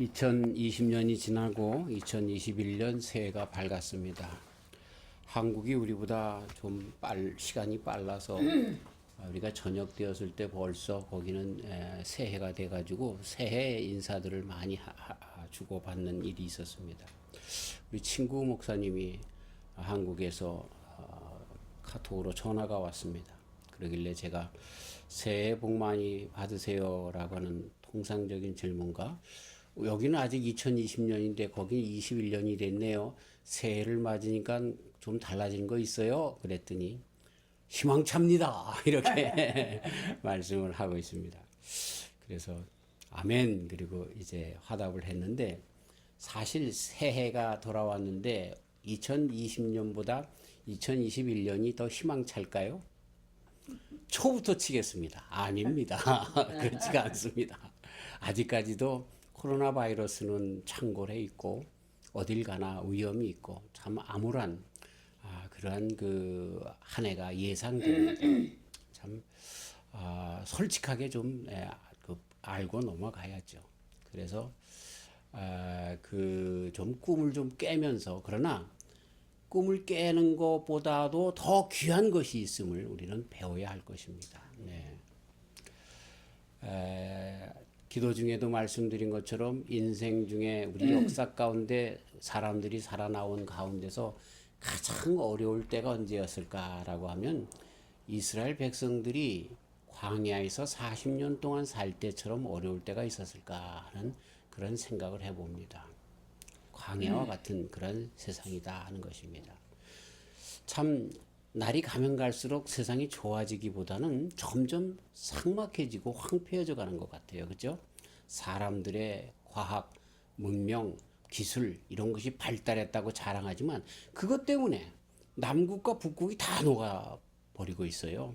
2020년이 지나고 2021년 새해가 밝았습니다. 한국이 우리보다 좀 시간이 빨라서 우리가 저녁 되었을 때 벌써 거기는 새해가 돼가지고 새해 인사들을 많이 주고받는 일이 있었습니다. 우리 친구 목사님이 한국에서 카톡으로 전화가 왔습니다. 그러길래 제가 새해 복 많이 받으세요라고 하는 통상적인 질문과 여기는 아직 2020년인데 거기는 21년이 됐네요. 새해를 맞으니까 좀 달라진 거 있어요? 그랬더니 희망찹니다. 이렇게 말씀을 하고 있습니다. 그래서 아멘 그리고 이제 화답을 했는데 사실 새해가 돌아왔는데 2020년보다 2021년이 더 희망찰까요? 초부터 치겠습니다. 아닙니다. 그렇지가 않습니다. 아직까지도 코로나 바이러스는 창궐해 있고 어딜 가나 위험이 있고 참 암울한 그러한 그 한 해가 예상됩니다. 참 솔직하게 좀 알고 넘어가야죠. 그래서 그 좀 꿈을 좀 깨면서 그러나 꿈을 깨는 것보다도 더 귀한 것이 있음을 우리는 배워야 할 것입니다. 네. 기도 중에도 말씀드린 것처럼 인생 중에 우리 역사 가운데 사람들이 살아나온 가운데서 가장 어려울 때가 언제였을까라고 하면 이스라엘 백성들이 광야에서 40년 동안 살 때처럼 어려울 때가 있었을까 하는 그런 생각을 해봅니다. 광야와 같은 그런 세상이다 하는 것입니다. 참 날이 가면 갈수록 세상이 좋아지기보다는 점점 삭막해지고 황폐해져 가는 것 같아요. 그렇죠? 사람들의 과학, 문명, 기술 이런 것이 발달했다고 자랑하지만 그것 때문에 남국과 북국이 다 녹아버리고 있어요.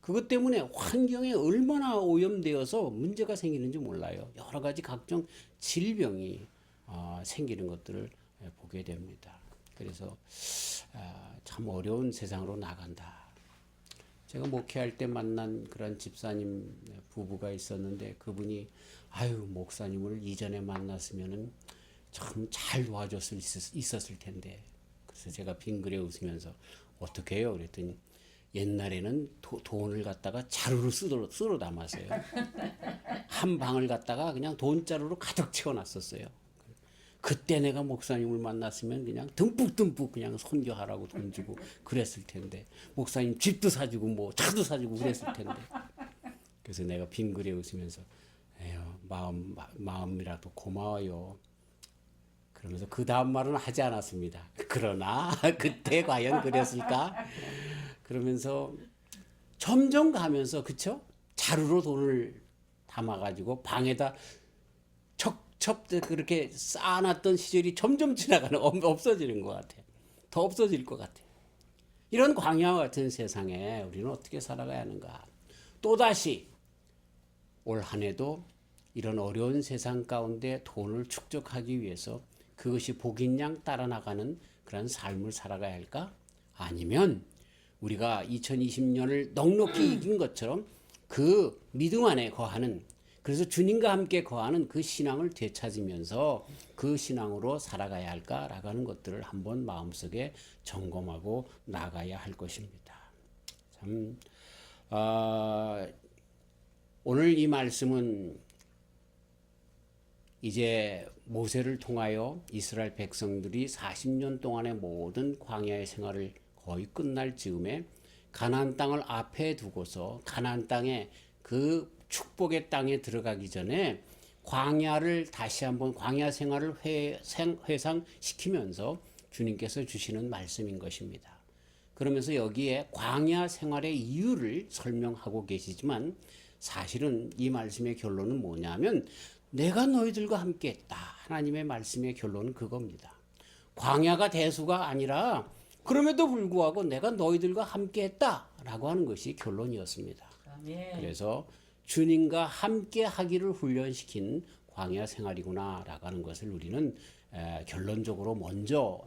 그것 때문에 환경에 얼마나 오염되어서 문제가 생기는지 몰라요. 여러 가지 각종 질병이 생기는 것들을 보게 됩니다. 그래서 참 어려운 세상으로 나간다. 제가 목회할 때 만난 그런 집사님 부부가 있었는데 그분이 목사님을 이전에 만났으면은 참 잘 도와줬을 있었을 텐데 그래서 제가 빙그레 웃으면서 어떻게 해요? 그랬더니 옛날에는 돈을 갖다가 자루로 쓸어 담았어요. 한 방을 갖다가 그냥 돈자루로 가득 채워놨었어요. 그때 내가 목사님을 만났으면 그냥 듬뿍듬뿍 그냥 선교하라고 돈 주고 그랬을 텐데 목사님 집도 사주고 뭐 차도 사주고 그랬을 텐데 그래서 내가 빙그레 웃으면서 에휴 마음이라도 고마워요. 그러면서 그 다음 말은 하지 않았습니다. 그러나 그때 과연 그랬을까? 그러면서 점점 가면서 그쵸? 자루로 돈을 담아가지고 방에다 척 그렇게 쌓아놨던 시절이 점점 지나가는 없어지는 것 같아요. 더 없어질 것 같아요. 이런 광야와 같은 세상에 우리는 어떻게 살아가야 하는가? 또다시 올 한 해도 이런 어려운 세상 가운데 돈을 축적하기 위해서 그것이 복인 양 따라 나가는 그런 삶을 살아가야 할까? 아니면 우리가 2020년을 넉넉히 이긴 것처럼 그 믿음 안에 거하는 그래서 주님과 함께 거하는 그 신앙을 되찾으면서 그 신앙으로 살아가야 할까라고 하는 것들을 한번 마음속에 점검하고 나가야 할 것입니다. 참 오늘 이 말씀은 이제 모세를 통하여 이스라엘 백성들이 40년 동안의 모든 광야의 생활을 거의 끝날 즈음에 가나안 땅을 앞에 두고서 가나안 땅에 그 축복의 땅에 들어가기 전에 광야를 다시 한번 광야 생활을 회상시키면서 주님께서 주시는 말씀인 것입니다. 그러면서 여기에 광야 생활의 이유를 설명하고 계시지만 사실은 이 말씀의 결론은 뭐냐면 내가 너희들과 함께 했다. 하나님의 말씀의 결론은 그겁니다. 광야가 대수가 아니라 그럼에도 불구하고 내가 너희들과 함께 했다라고 하는 것이 결론이었습니다. 아멘. 그래서 주님과 함께 하기를 훈련시킨 광야 생활이구나라고 하는 것을 우리는 결론적으로 먼저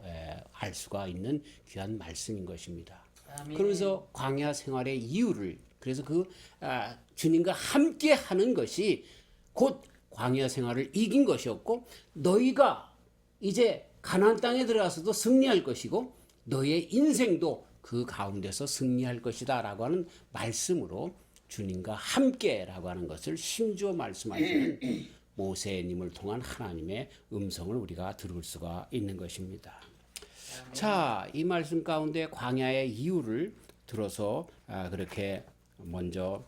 알 수가 있는 귀한 말씀인 것입니다. 아멘. 그러면서 광야 생활의 이유를 그래서 그 주님과 함께 하는 것이 곧 광야 생활을 이긴 것이었고 너희가 이제 가나안 땅에 들어가서도 승리할 것이고 너희의 인생도 그 가운데서 승리할 것이다 라고 하는 말씀으로 주님과 함께라고 하는 것을 심주어 말씀하시는 모세님을 통한 하나님의 음성을 우리가 들을 수가 있는 것입니다. 자, 이 말씀 가운데 광야의 이유를 들어서 그렇게 먼저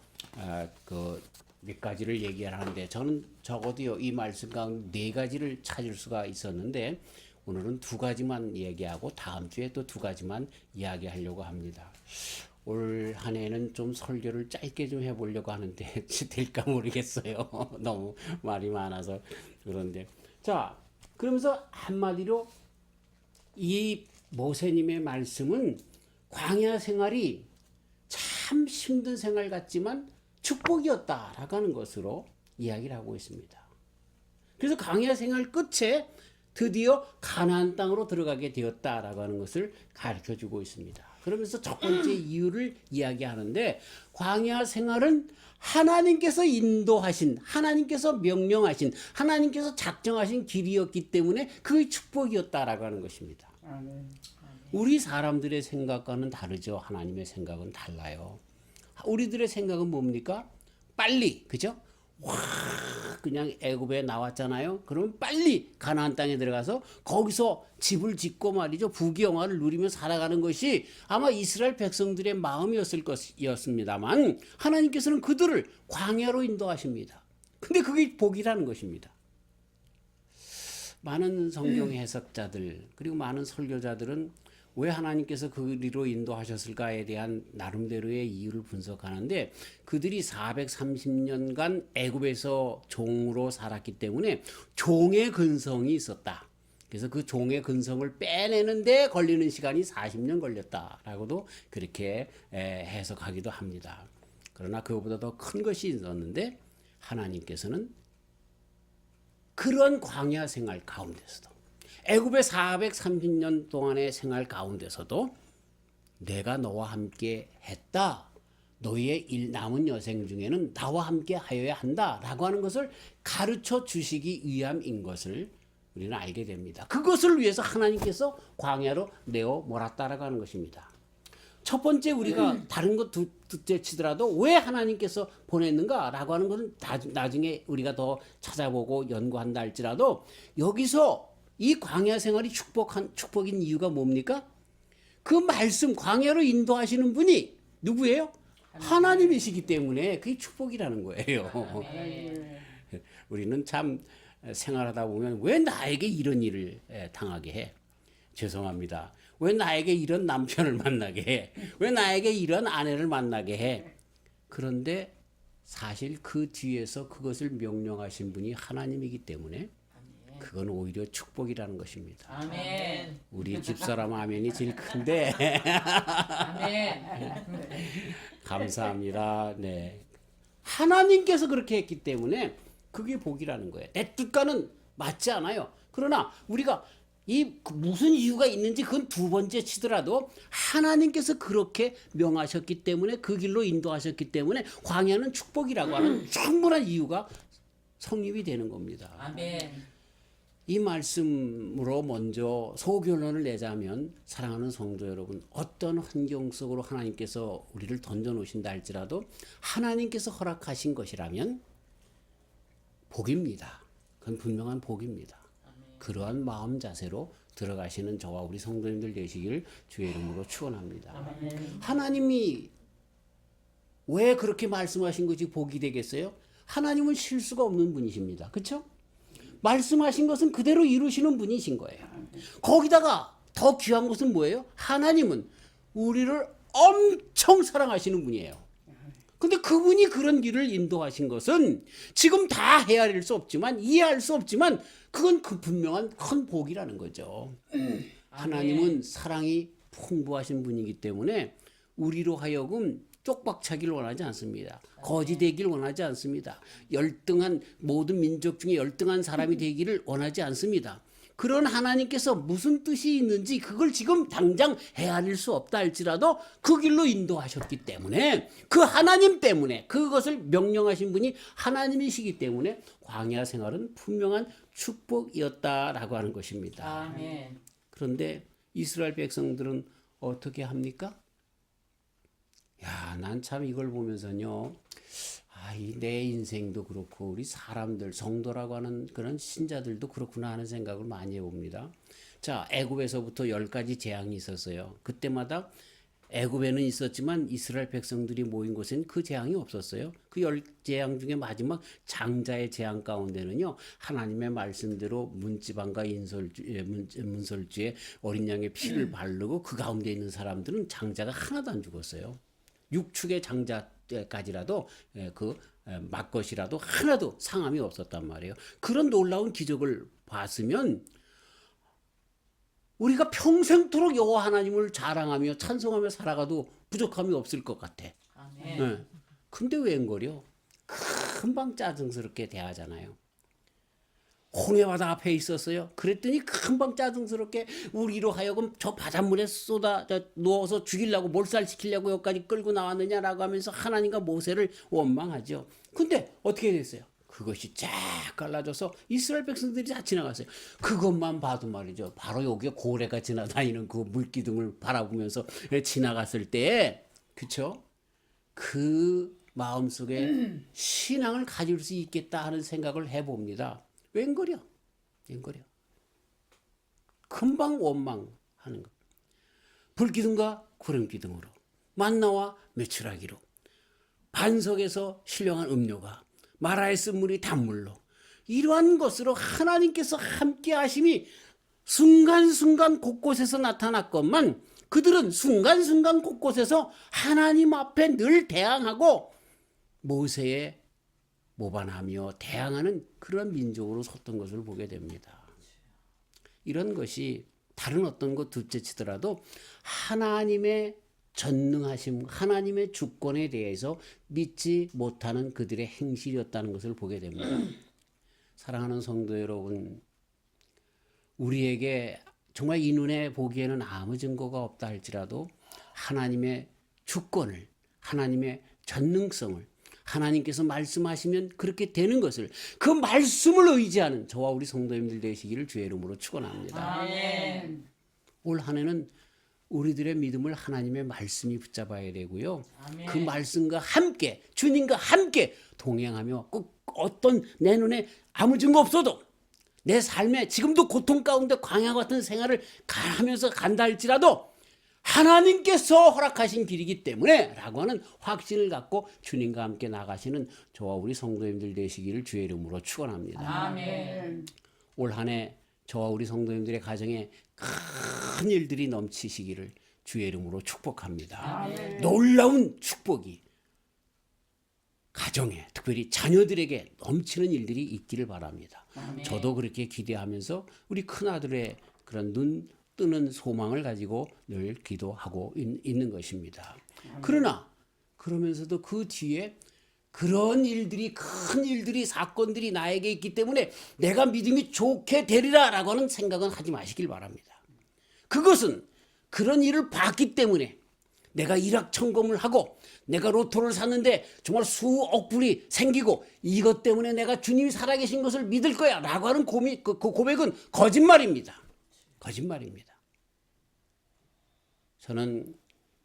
그 몇 가지를 얘기하는데 저는 적어도요 이 말씀 가운데 네 가지를 찾을 수가 있었는데 오늘은 두 가지만 얘기하고 다음 주에 또 두 가지만 이야기하려고 합니다. 올 한 해는 좀 설교를 짧게 좀 해보려고 하는데 될까 모르겠어요. 너무 말이 많아서 그런데 자 그러면서 한마디로 이 모세님의 말씀은 광야 생활이 참 힘든 생활 같지만 축복이었다라고 하는 것으로 이야기를 하고 있습니다. 그래서 광야 생활 끝에 드디어 가나안 땅으로 들어가게 되었다라고 하는 것을 가르쳐주고 있습니다. 그러면서 첫 번째 이유를 이야기하는데 광야 생활은 하나님께서 인도하신, 하나님께서 명령하신, 하나님께서 작정하신 길이었기 때문에 그의 축복이었다라고 하는 것입니다. 우리 사람들의 생각과는 다르죠. 하나님의 생각은 달라요. 우리들의 생각은 뭡니까? 빨리, 그죠? 와, 그냥 애굽에 나왔잖아요. 그러면 빨리 가나안 땅에 들어가서 거기서 집을 짓고 말이죠. 부귀영화를 누리며 살아가는 것이 아마 이스라엘 백성들의 마음이었을 것이었습니다만 하나님께서는 그들을 광야로 인도하십니다. 근데 그게 복이라는 것입니다. 많은 성경 해석자들 그리고 많은 설교자들은 왜 하나님께서 그리로 인도하셨을까에 대한 나름대로의 이유를 분석하는데 그들이 430년간 애굽에서 종으로 살았기 때문에 종의 근성이 있었다. 그래서 그 종의 근성을 빼내는데 걸리는 시간이 40년 걸렸다라고도 그렇게 해석하기도 합니다. 그러나 그것보다 더 큰 것이 있었는데 하나님께서는 그런 광야 생활 가운데서도 애굽의 430년 동안의 생활 가운데서도 내가 너와 함께 했다. 너희의 남은 여생 중에는 나와 함께 하여야 한다라고 하는 것을 가르쳐 주시기 위함인 것을 우리는 알게 됩니다. 그것을 위해서 하나님께서 광야로 내어 몰았다라고 하는 것입니다. 첫 번째 우리가 다른 것 둘째 치더라도 왜 하나님께서 보냈는가라고 하는 것은 나중에 우리가 더 찾아보고 연구한다 할지라도 여기서 이 광야 생활이 축복인 이유가 뭡니까? 그 말씀 광야로 인도하시는 분이 누구예요? 하나님이시기 때문에 그게 축복이라는 거예요. 우리는 참 생활하다 보면 왜 나에게 이런 일을 당하게 해? 죄송합니다. 왜 나에게 이런 남편을 만나게 해? 왜 나에게 이런 아내를 만나게 해? 그런데 사실 그 뒤에서 그것을 명령하신 분이 하나님이기 때문에 그건 오히려 축복이라는 것입니다. 아멘. 우리 집사람 아멘이 제일 큰데. 아멘. 감사합니다. 네. 하나님께서 그렇게 했기 때문에 그게 복이라는 거예요. 내 뜻과는 맞지 않아요. 그러나 우리가 무슨 이유가 있는지 그건 두 번째 치더라도 하나님께서 그렇게 명하셨기 때문에 그 길로 인도하셨기 때문에 광야는 축복이라고 하는 충분한 이유가 성립이 되는 겁니다. 아멘. 이 말씀으로 먼저 소결론을 내자면 사랑하는 성도 여러분 어떤 환경 속으로 하나님께서 우리를 던져놓으신다 할지라도 하나님께서 허락하신 것이라면 복입니다. 그건 분명한 복입니다. 그러한 마음 자세로 들어가시는 저와 우리 성도님들 되시길 주의 이름으로 축원합니다. 하나님이 왜 그렇게 말씀하신 것이 복이 되겠어요? 하나님은 실수가 없는 분이십니다. 그렇죠? 말씀하신 것은 그대로 이루시는 분이신 거예요. 거기다가 더 귀한 것은 뭐예요? 하나님은 우리를 엄청 사랑하시는 분이에요. 근데 그분이 그런 길을 인도하신 것은 지금 다 헤아릴 수 없지만 이해할 수 없지만 그건 그 분명한 큰 복이라는 거죠. 하나님은 사랑이 풍부하신 분이기 때문에 우리로 하여금 쪽박차기를 원하지 않습니다. 거지 되기를 원하지 않습니다. 열등한 모든 민족 중에 열등한 사람이 되기를 원하지 않습니다. 그런 하나님께서 무슨 뜻이 있는지 그걸 지금 당장 헤아릴 수 없다 할지라도 그 길로 인도하셨기 때문에 그 하나님 때문에 그것을 명령하신 분이 하나님이시기 때문에 광야 생활은 분명한 축복이었다라고 하는 것입니다. 아멘. 그런데 이스라엘 백성들은 어떻게 합니까? 야, 난 참 이걸 보면서요. 내 인생도 그렇고 우리 사람들 성도라고 하는 그런 신자들도 그렇구나 하는 생각을 많이 해봅니다. 자, 애굽에서부터 10가지 재앙이 있었어요. 그때마다 애굽에는 있었지만 이스라엘 백성들이 모인 곳엔 그 재앙이 없었어요. 그 10재앙 중에 마지막 장자의 재앙 가운데는요. 하나님의 말씀대로 문지방과 문설주에 어린 양의 피를 바르고 그 가운데 있는 사람들은 장자가 하나도 안 죽었어요. 육축의 장자까지라도 그 막것이라도 하나도 상함이 없었단 말이에요. 그런 놀라운 기적을 봤으면 우리가 평생토록 여호와 하나님을 자랑하며 찬송하며 살아가도 부족함이 없을 것 같아. 아멘. 근데 웬걸요? 금방 짜증스럽게 대하잖아요. 홍해바다 앞에 있었어요. 그랬더니 금방 짜증스럽게 우리로 하여금 저 바닷물에 누워서 죽이려고 몰살시키려고 여기까지 끌고 나왔느냐라고 하면서 하나님과 모세를 원망하죠. 근데 어떻게 됐어요? 그것이 쫙 갈라져서 이스라엘 백성들이 다 지나갔어요. 그것만 봐도 말이죠. 바로 여기에 고래가 지나다니는 그 물기둥을 바라보면서 지나갔을 때, 그쵸? 그 마음속에 신앙을 가질 수 있겠다 하는 생각을 해봅니다. 웬거려? 금방 원망하는 것. 불기둥과 구름기둥으로, 만나와 메추라기로, 반석에서 신령한 음료가, 마라의 쓴물이 단물로, 이러한 것으로 하나님께서 함께 하심이 순간순간 곳곳에서 나타났건만 그들은 순간순간 곳곳에서 하나님 앞에 늘 대항하고 모세의 모반하며 대항하는 그런 민족으로 섰던 것을 보게 됩니다. 이런 것이 다른 어떤 것 둘째치더라도 하나님의 전능하심, 하나님의 주권에 대해서 믿지 못하는 그들의 행실이었다는 것을 보게 됩니다. 사랑하는 성도 여러분, 우리에게 정말 이 눈에 보기에는 아무 증거가 없다 할지라도 하나님의 주권을, 하나님의 전능성을, 하나님께서 말씀하시면 그렇게 되는 것을, 그 말씀을 의지하는 저와 우리 성도님들 되시기를 주의 이름으로 축원합니다. 아멘. 올 한 해는 우리들의 믿음을 하나님의 말씀이 붙잡아야 되고요. 아멘. 그 말씀과 함께, 주님과 함께 동행하며 꼭 어떤 내 눈에 아무 증거 없어도 내 삶에 지금도 고통 가운데 광야 같은 생활을 하면서 간다 할지라도 하나님께서 허락하신 길이기 때문에 라고 하는 확신을 갖고 주님과 함께 나가시는 저와 우리 성도님들 되시기를 주의 이름으로 축원합니다. 아멘. 올 한 해 저와 우리 성도님들의 가정에 큰 일들이 넘치시기를 주의 이름으로 축복합니다. 아멘. 놀라운 축복이 가정에, 특별히 자녀들에게 넘치는 일들이 있기를 바랍니다. 아멘. 저도 그렇게 기대하면서 우리 큰아들의 그런 눈 뜨는 소망을 가지고 늘 기도하고 있는 것입니다. 그러나 그러면서도 그 뒤에 그런 일들이, 큰 일들이, 사건들이 나에게 있기 때문에 내가 믿음이 좋게 되리라 라고 하는 생각은 하지 마시길 바랍니다. 그것은 그런 일을 봤기 때문에 내가 일확천금을 하고 내가 로또를 샀는데 정말 수억 불이 생기고 이것 때문에 내가 주님이 살아계신 것을 믿을 거야 라고 하는 그 고백은 거짓말입니다. 거짓말입니다. 저는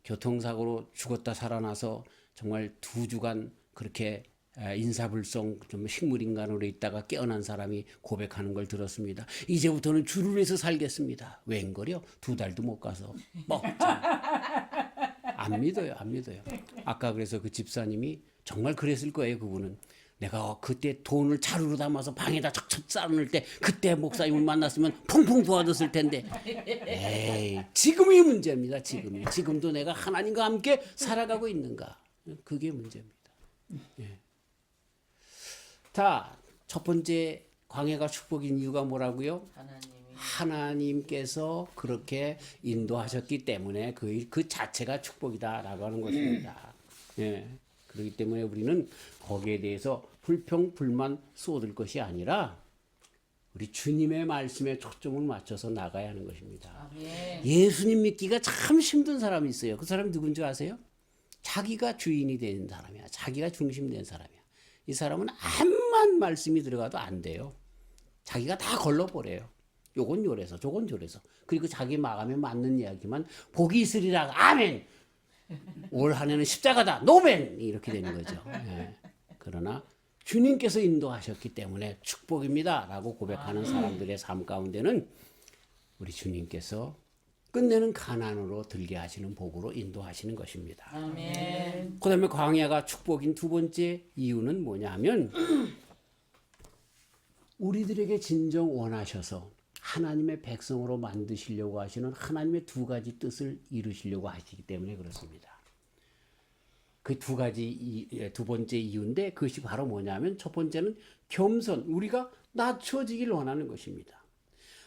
교통사고로 죽었다 살아나서 정말 2주간 그렇게 인사불성 좀 식물인간으로 있다가 깨어난 사람이 고백하는 걸 들었습니다. 이제부터는 주를 위해서 살겠습니다. 웬걸요? 2달도 못 가서 먹자. 안 믿어요. 아까 그래서 그 집사님이 정말 그랬을 거예요. 그분은 내가 그때 돈을 자루로 담아서 방에다 척척 쌓아놓을 때 그때 목사님을 만났으면 펑펑 도와줬을 텐데 에이, 지금이 문제입니다. 지금도 내가 하나님과 함께 살아가고 있는가, 그게 문제입니다. 예. 자, 첫 번째 광야가 축복인 이유가 뭐라고요? 하나님께서 그렇게 인도하셨기 때문에 그 자체가 축복이다라고 하는 것입니다. 예. 그렇기 때문에 우리는 거기에 대해서 불평, 불만 쏟을 것이 아니라 우리 주님의 말씀에 초점을 맞춰서 나가야 하는 것입니다. 아멘. 예수님 믿기가 참 힘든 사람이 있어요. 그 사람이 누군지 아세요? 자기가 주인이 되는 사람이야. 자기가 중심된 사람이야. 이 사람은 암만 말씀이 들어가도 안 돼요. 자기가 다 걸러버려요. 요건 요래서 저건 저래서. 그리고 자기 마음에 맞는 이야기만 복이 있으리라. 아멘. 올 한 해는 십자가다. 노멘. 이렇게 되는 거죠. 예. 그러나 주님께서 인도하셨기 때문에 축복입니다. 라고 고백하는 사람들의 삶 가운데는 우리 주님께서 끝내는 가난으로 들게 하시는 복으로 인도하시는 것입니다. 아멘. 그 다음에 광야가 축복인 두 번째 이유는 뭐냐 하면 우리들에게 진정 원하셔서 하나님의 백성으로 만드시려고 하시는 하나님의 두 가지 뜻을 이루시려고 하시기 때문에 그렇습니다. 그 두 가지 두 번째 이유인데 그것이 바로 뭐냐면 첫 번째는 겸손, 우리가 낮춰지길 원하는 것입니다.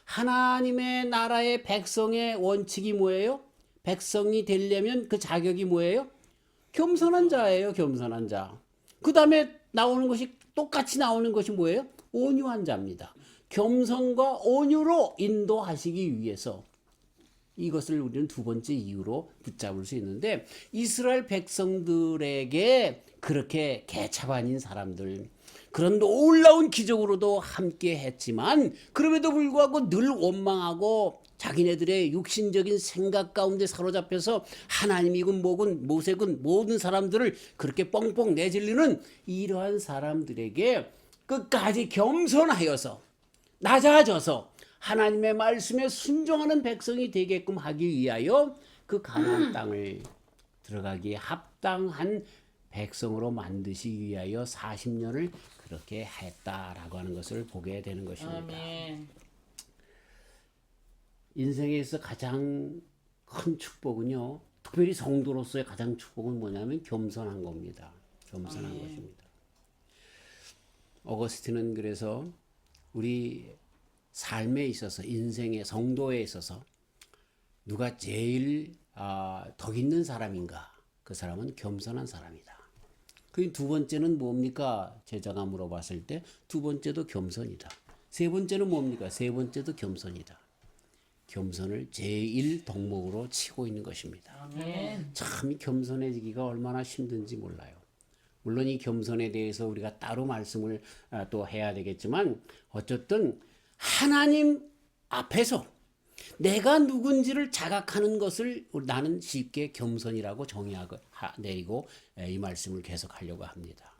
하나님의 나라의 백성의 원칙이 뭐예요? 백성이 되려면 그 자격이 뭐예요? 겸손한 자예요. 겸손한 자. 그 다음에 나오는 것이 똑같이 나오는 것이 뭐예요? 온유한 자입니다. 겸손과 온유로 인도하시기 위해서 이것을 우리는 두 번째 이유로 붙잡을 수 있는데 이스라엘 백성들에게 그렇게 개차반인 사람들 그런 놀라운 기적으로도 함께 했지만 그럼에도 불구하고 늘 원망하고 자기네들의 육신적인 생각 가운데 사로잡혀서 하나님이군 뭐군 모세군 모든 사람들을 그렇게 뻥뻥 내질리는 이러한 사람들에게 끝까지 겸손하여서 낮아져서 하나님의 말씀에 순종하는 백성이 되게끔 하기 위하여 그 가나안 땅을 들어가기에 합당한 백성으로 만드시기 위하여 40년을 그렇게 했다라고 하는 것을 보게 되는 것입니다. 아멘. 인생에서 가장 큰 축복은요. 특별히 성도로서의 가장 축복은 뭐냐면 겸손한 겁니다. 겸손한 것입니다. 어거스틴은 그래서 우리 삶에 있어서 인생의 성도에 있어서 누가 제일 덕 있는 사람인가? 그 사람은 겸손한 사람이다. 그 두 번째는 뭡니까? 제자가 물어봤을 때 두 번째도 겸손이다. 세 번째는 뭡니까? 세 번째도 겸손이다. 겸손을 제일 덕목으로 치고 있는 것입니다. 아멘. 참 겸손해지기가 얼마나 힘든지 몰라요. 물론 이 겸손에 대해서 우리가 따로 말씀을 또 해야 되겠지만 어쨌든 하나님 앞에서 내가 누군지를 자각하는 것을 나는 쉽게 겸손이라고 정의하고 내리고 이 말씀을 계속하려고 합니다.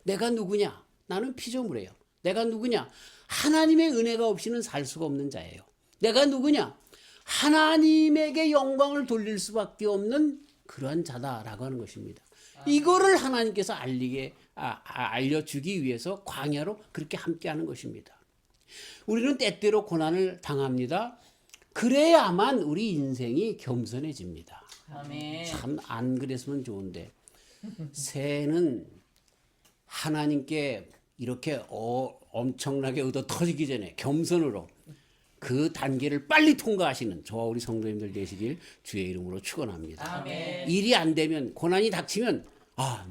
내가 누구냐? 나는 피조물이에요. 내가 누구냐? 하나님의 은혜가 없이는 살 수가 없는 자예요. 내가 누구냐? 하나님에게 영광을 돌릴 수밖에 없는 그러한 자다라고 하는 것입니다. 이거를 하나님께서 알려주기 위해서 광야로 그렇게 함께하는 것입니다. 우리는 때때로 고난을 당합니다. 그래야만 우리 인생이 겸손해집니다. 아멘. 참 안 그랬으면 좋은데 새는 하나님께 이렇게 엄청나게 얻어 터지기 전에 겸손으로 그 단계를 빨리 통과하시는 저와 우리 성도님들 되시길 주의 이름으로 축원합니다. 아멘. 일이 안 되면 고난이 닥치면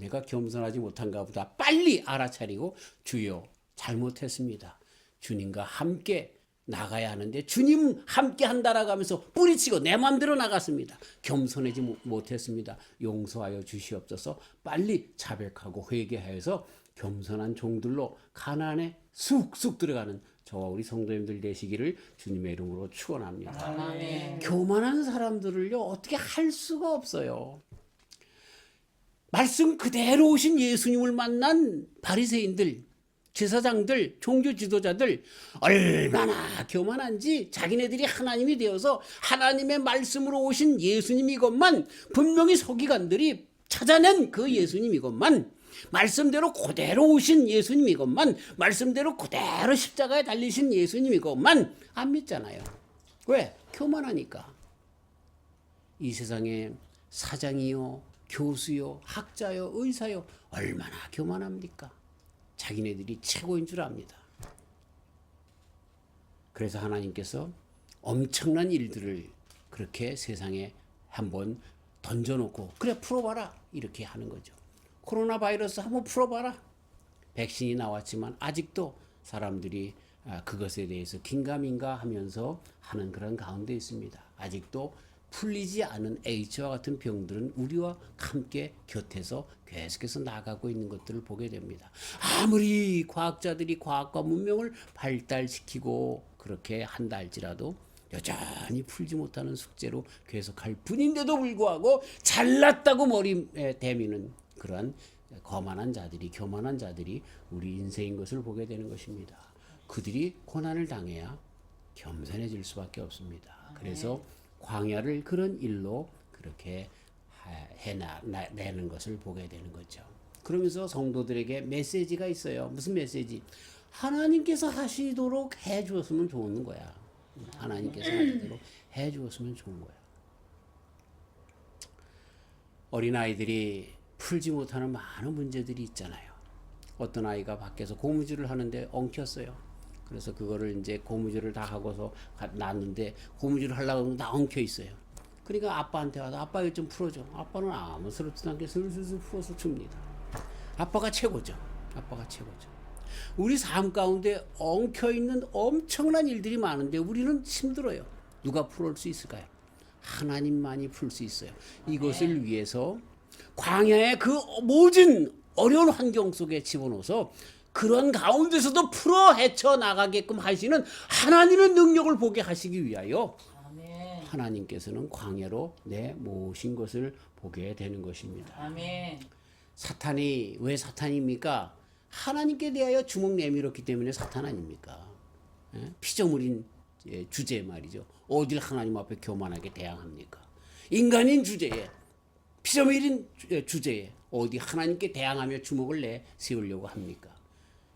내가 겸손하지 못한가 보다 빨리 알아차리고 주여 잘못했습니다. 주님과 함께 나가야 하는데 주님 함께 한다라고 하면서 뿌리치고 내 마음대로 나갔습니다. 겸손하지 못했습니다. 용서하여 주시옵소서. 빨리 자백하고 회개하여서 겸손한 종들로 가나안에 쑥쑥 들어가는 저와 우리 성도님들 되시기를 주님의 이름으로 축원합니다. 아멘. 교만한 사람들을요 어떻게 할 수가 없어요. 말씀 그대로 오신 예수님을 만난 바리새인들, 제사장들, 종교 지도자들 얼마나 교만한지 자기네들이 하나님이 되어서 하나님의 말씀으로 오신 예수님 이것만 분명히 서기관들이 찾아낸 그 예수님 이것만 말씀대로 그대로 오신 예수님 이것만 말씀대로 그대로 십자가에 달리신 예수님 이것만 안 믿잖아요. 왜? 교만하니까. 이 세상에 사장이요, 교수요, 학자요, 의사요 얼마나 교만합니까? 자기네들이 최고인 줄 압니다. 그래서 하나님께서 엄청난 일들을 그렇게 세상에 한번 던져놓고 그래 풀어봐라 이렇게 하는 거죠. 코로나 바이러스 한번 풀어봐라. 백신이 나왔지만 아직도 사람들이 그것에 대해서 긴가민가 하면서 하는 그런 가운데 있습니다. 아직도 풀리지 않은 H와 같은 병들은 우리와 함께 곁에서 계속해서 나가고 있는 것들을 보게 됩니다. 아무리 과학자들이 과학과 문명을 발달시키고 그렇게 한다 할지라도 여전히 풀지 못하는 숙제로 계속할 뿐인데도 불구하고 잘났다고 머리에 대미는 그러한 거만한 자들이, 교만한 자들이 우리 인생인 것을 보게 되는 것입니다. 그들이 고난을 당해야 겸손해질 수밖에 없습니다. 그래서 광야를 그런 일로 그렇게 해내는 것을 보게 되는 거죠. 그러면서 성도들에게 메시지가 있어요. 무슨 메시지? 하나님께서 하시도록 해주었으면 좋은 거야. 하나님께서 하시도록 해주었으면 좋은 거야. 어린아이들이 풀지 못하는 많은 문제들이 있잖아요. 어떤 아이가 밖에서 고무줄을 하는데 엉켰어요. 그래서 그거를 이제 고무줄을 다 하고서 놨는데 고무줄을 하려고 하면 다 엉켜 있어요. 그러니까 아빠한테 와서 아빠 이거 좀 풀어줘. 아빠는 아무렇지도 않게 슬슬 풀어서 줍니다. 아빠가 최고죠. 아빠가 최고죠. 우리 삶 가운데 엉켜 있는 엄청난 일들이 많은데 우리는 힘들어요. 누가 풀어줄 수 있을까요? 하나님만이 풀 수 있어요. 이것을 위해서 광야의 그 모든 어려운 환경 속에 집어넣어서 그런 가운데서도 풀어 헤쳐 나가게끔 하시는 하나님의 능력을 보게 하시기 위하여 아멘. 하나님께서는 광야로 내모신 것을 보게 되는 것입니다. 아멘. 사탄이 왜 사탄입니까? 하나님께 대하여 주먹 내밀었기 때문에 사탄 아닙니까? 피조물인 주제 말이죠. 어딜 하나님 앞에 교만하게 대항합니까? 인간인 주제에 피조물인 주제에 어디 하나님께 대항하며 주먹을 내세우려고 합니까?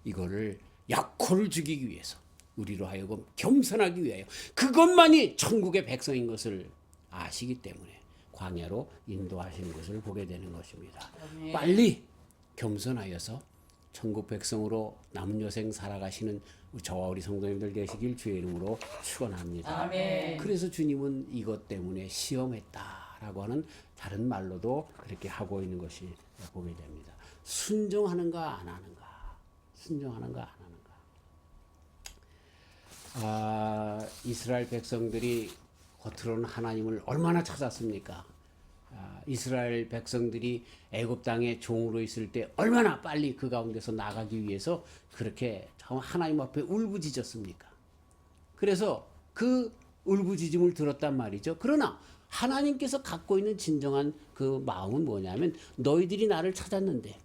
이거를 약혼을 죽이기 위해서 우리로 하여금 겸손하기 위하여 그것만이 천국의 백성인 것을 아시기 때문에 광야로 인도하시는 것을 보게 되는 것입니다. 아멘. 빨리 겸손하여서 천국 백성으로 남은 여생 살아가시는 저와 우리 성도님들 되시길 주의 이름으로 축원합니다. 아멘. 그래서 주님은 이것 때문에 시험했다라고 하는 다른 말로도 그렇게 하고 있는 것이 보게 됩니다. 순종하는가 안 하는가? 순종하는가 안 하는가? 이스라엘 백성들이 겉으로는 하나님을 얼마나 찾았습니까? 이스라엘 백성들이 애굽 땅에 종으로 있을 때 얼마나 빨리 그 가운데서 나가기 위해서 그렇게 하나님 앞에 울부짖었습니까? 그래서 그 울부짖음을 들었단 말이죠. 그러나 하나님께서 갖고 있는 진정한 그 마음은 뭐냐면 너희들이 나를 찾았는데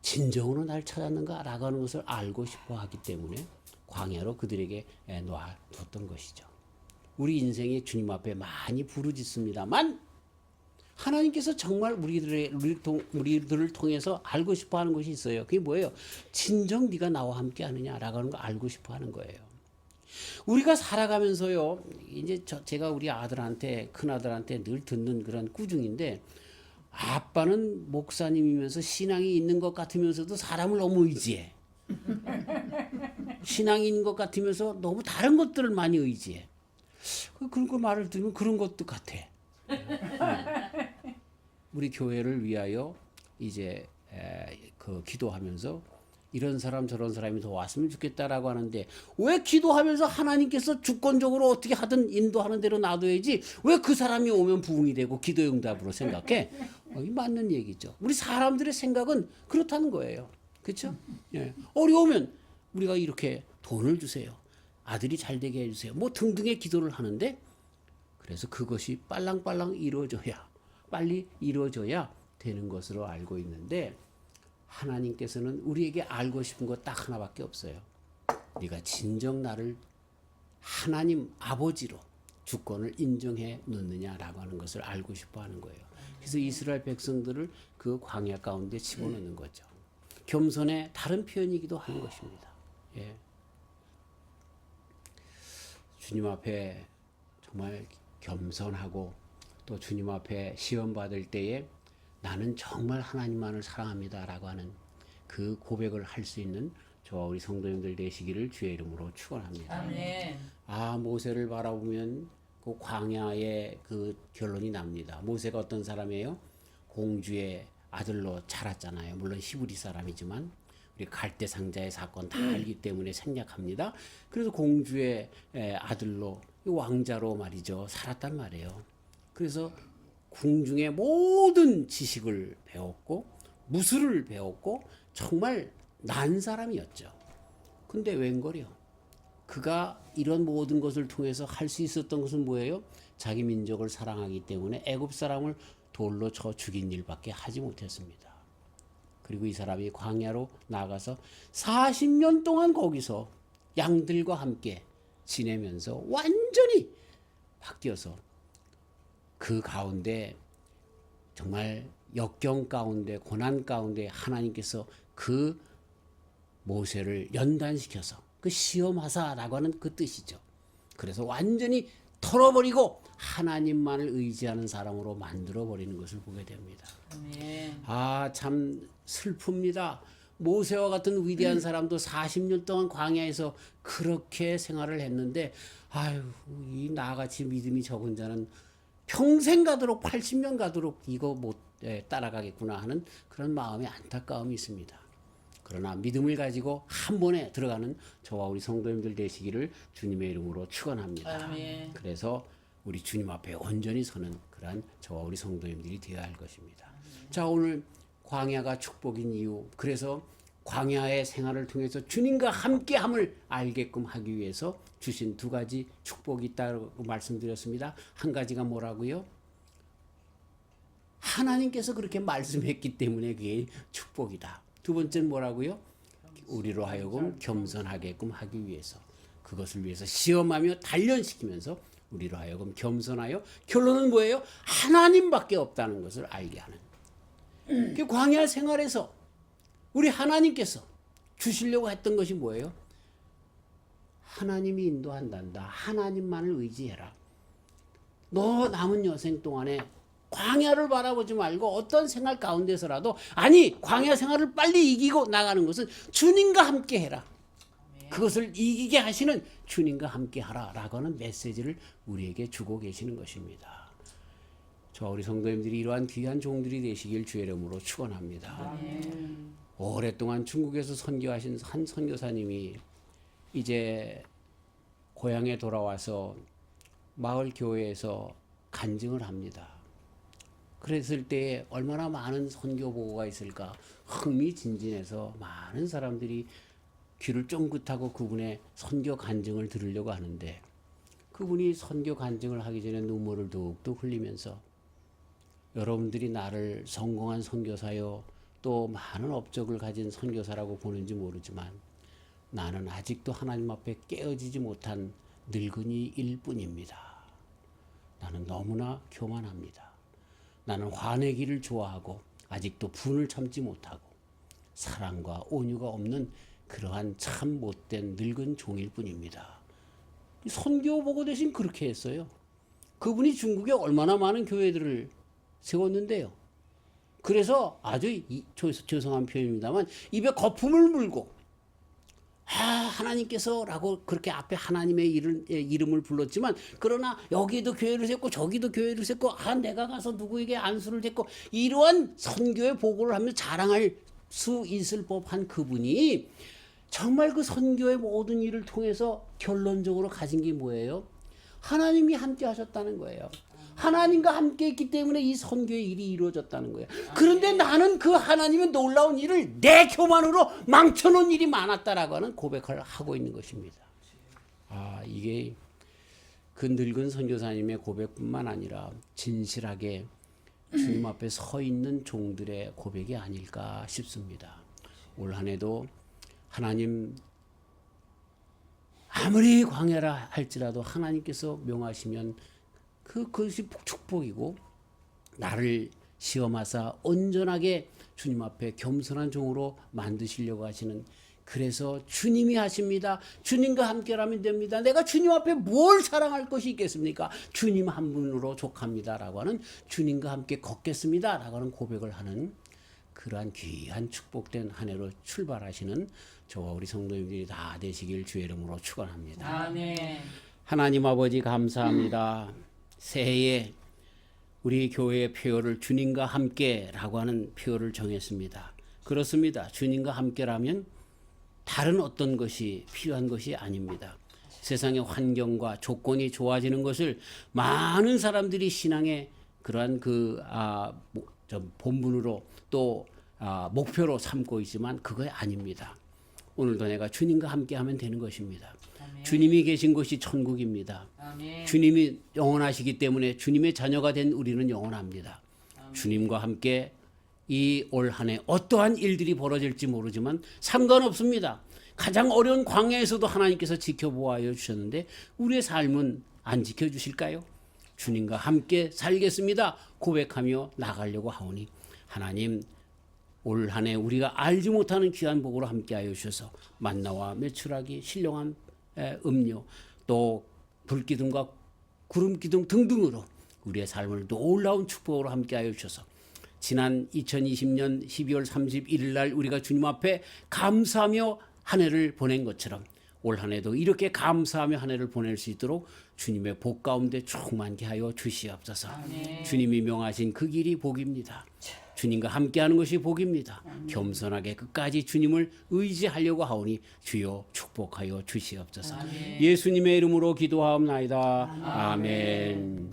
진정으로 날 찾았는가라고 하는 것을 알고 싶어 하기 때문에 광야로 그들에게 놔뒀던 것이죠. 우리 인생이 주님 앞에 많이 부르짖습니다만 하나님께서 정말 우리들을 통해서 알고 싶어 하는 것이 있어요. 그게 뭐예요? 진정 네가 나와 함께 하느냐라고 하는 거 알고 싶어 하는 거예요. 우리가 살아가면서요, 이제 제가 우리 아들한테, 큰아들한테 늘 듣는 그런 꾸중인데, 아빠는 목사님이면서 신앙이 있는 것 같으면서도 사람을 너무 의지해. 신앙이 있는 것 같으면서 너무 다른 것들을 많이 의지해. 그런 거 말을 들으면 그런 것도 같아. 우리 교회를 위하여 이제 그 기도하면서 이런 사람 저런 사람이 더 왔으면 좋겠다라고 하는데 왜 기도하면서 하나님께서 주권적으로 어떻게 하든 인도하는 대로 놔둬야지 왜 그 사람이 오면 부흥이 되고 기도 응답으로 생각해? 이 맞는 얘기죠. 우리 사람들의 생각은 그렇다는 거예요. 그렇죠? 예. 어려우면 우리가 이렇게 돈을 주세요. 아들이 잘 되게 해주세요. 뭐 등등의 기도를 하는데 그래서 그것이 빨랑빨랑 이루어져야 빨리 이루어져야 되는 것으로 알고 있는데 하나님께서는 우리에게 알고 싶은 것 딱 하나밖에 없어요. 네가 진정 나를 하나님 아버지로 주권을 인정해 놓느냐라고 하는 것을 알고 싶어 하는 거예요. 그래서 이스라엘 백성들을 그 광야 가운데 집어넣는 거죠. 겸손의 다른 표현이기도 하는 것입니다. 예. 주님 앞에 정말 겸손하고 또 주님 앞에 시험 받을 때에 나는 정말 하나님만을 사랑합니다라고 하는 그 고백을 할 수 있는 저와 우리 성도님들 되시기를 주의 이름으로 축원합니다. 아멘. 모세를 바라보면 그 광야의 그 결론이 납니다. 모세가 어떤 사람이에요? 공주의 아들로 자랐잖아요. 물론 히브리 사람이지만 우리 갈대상자의 사건 다 알기 때문에 생략합니다. 그래서 공주의 아들로 왕자로 말이죠 살았단 말이에요. 그래서 궁중의 모든 지식을 배웠고 무술을 배웠고 정말 난 사람이었죠. 근데 웬걸요? 그가 이런 모든 것을 통해서 할 수 있었던 것은 뭐예요? 자기 민족을 사랑하기 때문에 애굽 사람을 돌로 쳐 죽인 일밖에 하지 못했습니다. 그리고 이 사람이 광야로 나가서 40년 동안 거기서 양들과 함께 지내면서 완전히 바뀌어서 그 가운데 정말 역경 가운데 고난 가운데 하나님께서 그 모세를 연단시켜서 그 시험하사라고 하는 그 뜻이죠. 그래서 완전히 털어버리고 하나님만을 의지하는 사람으로 만들어버리는 것을 보게 됩니다. 아멘. 아, 참 슬픕니다. 모세와 같은 위대한 사람도 40년 동안 광야에서 그렇게 생활을 했는데 아유, 이 나같이 믿음이 적은 자는 평생 가도록 80년 가도록 이거 못 따라가겠구나 하는 그런 마음의 안타까움이 있습니다. 그러나 믿음을 가지고 한 번에 들어가는 저와 우리 성도님들 되시기를 주님의 이름으로 축원합니다. 아멘. 그래서 우리 주님 앞에 온전히 서는 그러한 저와 우리 성도님들이 되어야 할 것입니다. 자, 오늘 광야가 축복인 이유, 그래서 광야의 생활을 통해서 주님과 함께함을 알게끔 하기 위해서 주신 두 가지 축복이 있다고 말씀드렸습니다. 한 가지가 뭐라고요? 하나님께서 그렇게 말씀했기 때문에 그게 축복이다. 두 번째는 뭐라고요? 우리로 하여금 겸손하게끔 하기 위해서, 그것을 위해서 시험하며 단련시키면서 우리로 하여금 겸손하여, 결론은 뭐예요? 하나님밖에 없다는 것을 알게 하는. 그 광야 생활에서 우리 하나님께서 주시려고 했던 것이 뭐예요? 하나님이 인도한단다. 하나님만을 의지해라. 너 남은 여생 동안에 광야를 바라보지 말고 어떤 생활 가운데서라도, 아니 광야 생활을 빨리 이기고 나가는 것은 주님과 함께 해라. 그것을 이기게 하시는 주님과 함께 하라 라고 하는 메시지를 우리에게 주고 계시는 것입니다. 저와 우리 성도님들이 이러한 귀한 종들이 되시길 주의 이름으로 축원합니다. 오랫동안 중국에서 선교하신 한 선교사님이 이제 고향에 돌아와서 마을 교회에서 간증을 합니다. 그랬을 때 얼마나 많은 선교 보고가 있을까 흥미진진해서 많은 사람들이 귀를 쫑긋하고 그분의 선교 간증을 들으려고 하는데, 그분이 선교 간증을 하기 전에 눈물을 뚝뚝 흘리면서 여러분들이 나를 성공한 선교사요 또 많은 업적을 가진 선교사라고 보는지 모르지만 나는 아직도 하나님 앞에 깨어지지 못한 늙은이일 뿐입니다. 나는 너무나 교만합니다. 나는 화내기를 좋아하고 아직도 분을 참지 못하고 사랑과 온유가 없는 그러한 참 못된 늙은 종일 뿐입니다. 선교 보고 대신 그렇게 했어요. 그분이 중국에 얼마나 많은 교회들을 세웠는데요. 그래서 아주 죄송한 표현입니다만 입에 거품을 물고 하나님께서라고 그렇게 앞에 하나님의 이름을 불렀지만, 그러나 여기도 교회를 세웠고 저기도 교회를 세웠고 내가 가서 누구에게 안수를 했고 이러한 선교의 보고를 하며 자랑할 수 있을 법한 그분이 정말 그 선교의 모든 일을 통해서 결론적으로 가진 게 뭐예요? 하나님이 함께 하셨다는 거예요. 하나님과 함께 했기 때문에 이 선교의 일이 이루어졌다는 거예요. 그런데 나는 그 하나님의 놀라운 일을 내 교만으로 망쳐놓은 일이 많았다라고 하는 고백을 하고 있는 것입니다. 이게 그 늙은 선교사님의 고백뿐만 아니라 진실하게 주님 앞에 서 있는 종들의 고백이 아닐까 싶습니다. 올 한 해도 하나님, 아무리 광야라 할지라도 하나님께서 명하시면 그것이 축복이고, 나를 시험하사 온전하게 주님 앞에 겸손한 종으로 만드시려고 하시는, 그래서 주님이 하십니다. 주님과 함께라면 됩니다. 내가 주님 앞에 뭘 사랑할 것이 있겠습니까? 주님 한 분으로 족합니다 라고 하는, 주님과 함께 걷겠습니다 라고 하는 고백을 하는 그러한 귀한 축복된 한 해로 출발하시는 저와 우리 성도님들이 다 되시길 주의 이름으로 축원합니다. 아멘. 하나님 아버지 감사합니다. 새해에 우리 교회의 표어를 주님과 함께라고 하는 표어를 정했습니다. 그렇습니다. 주님과 함께라면 다른 어떤 것이 필요한 것이 아닙니다. 세상의 환경과 조건이 좋아지는 것을 많은 사람들이 신앙의 그러한 본분으로 또 목표로 삼고 있지만 그거 아닙니다. 오늘도 내가 주님과 함께하면 되는 것입니다. 아멘. 주님이 계신 곳이 천국입니다. 아멘. 주님이 영원하시기 때문에 주님의 자녀가 된 우리는 영원합니다. 주님과 함께 이 올 한 해 어떠한 일들이 벌어질지 모르지만 상관없습니다. 가장 어려운 광야에서도 하나님께서 지켜보아 주셨는데 우리의 삶은 안 지켜주실까요? 주님과 함께 살겠습니다. 고백하며 나가려고 하오니 하나님 올 한 해 우리가 알지 못하는 귀한 복으로 함께하여 주셔서 만나와 메추라기 신령한 음료 또 불기둥과 구름기둥 등등으로 우리의 삶을 놀라운 축복으로 함께하여 주셔서 지난 2020년 12월 31일 날 우리가 주님 앞에 감사하며 한 해를 보낸 것처럼 올 한 해도 이렇게 감사하며 한 해를 보낼 수 있도록 주님의 복 가운데 충만케 하여 주시옵소서. 아멘. 주님이 명하신 그 길이 복입니다. 주님과 함께하는 것이 복입니다. 겸손하게 끝까지 주님을 의지하려고 하오니 주여 축복하여 주시옵소서. 예수님의 이름으로 기도하옵나이다. 아멘.